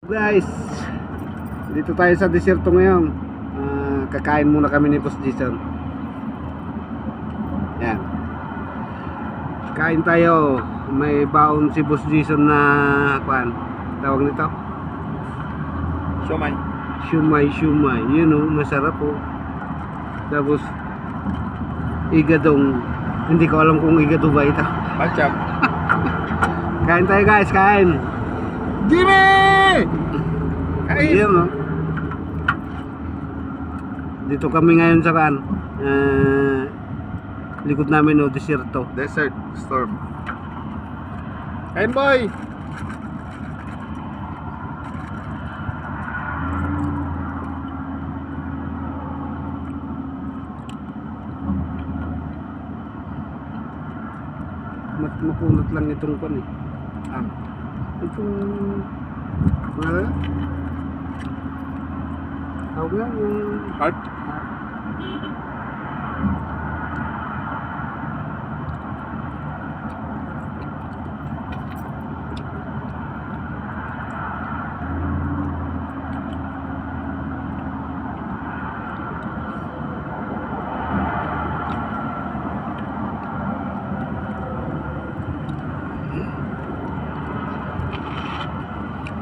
Guys, dito tayo sa desierto ngayon. Kakain muna kami ni Boss Jason. Yan. Kain tayo. May baon si Boss Jason na kuan. Tawag nito? Siomay. Shumay. Yun o, masarap po. Tapos igadong. Hindi ko alam kung igado ba ito. Matchap. Kain tayo guys, kain. Jimmy! Kain! Yun o. Dito kami ngayon sa kan. Likod namin o, desierto. Desert storm. Kain boy! Makunat lang itong pan eh. Itong ano? Tawag nga yung Heart?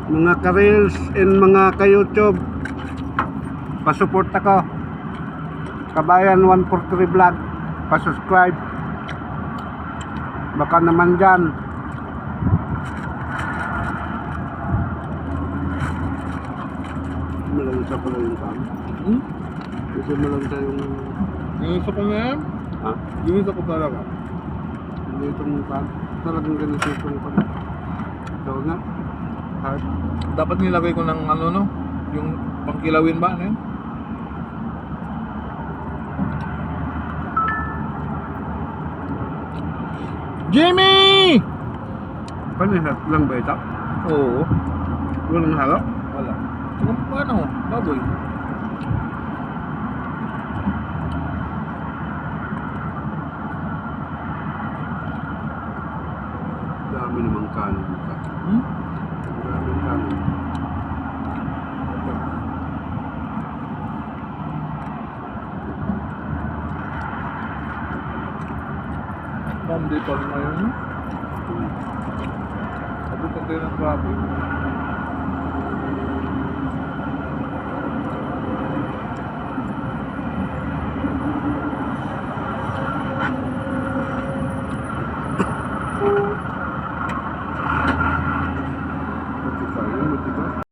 mga ka-reels and mga ka-YouTube, pa-support ako. Kabayan 143 vlog, pa-subscribe. Baka naman dyan malansa pala yung kan. Kasi malansa yung Ginusto ko na yan? ha? Ginusto ko talaga. Hindi itong kan. Talagang ganito itong kan. Tawag nga heart. Dapat nilagay ko ng ano no? Yung pangkilawin ba? Ano yun? Jimmy! Panihat lang ba ito? Oo. Walang harap? Wala. Kung paano? Baboy. Dami namang kanin. Daming kanin. Monday pa rin ngayon. Sabi ko kayo ng baboy.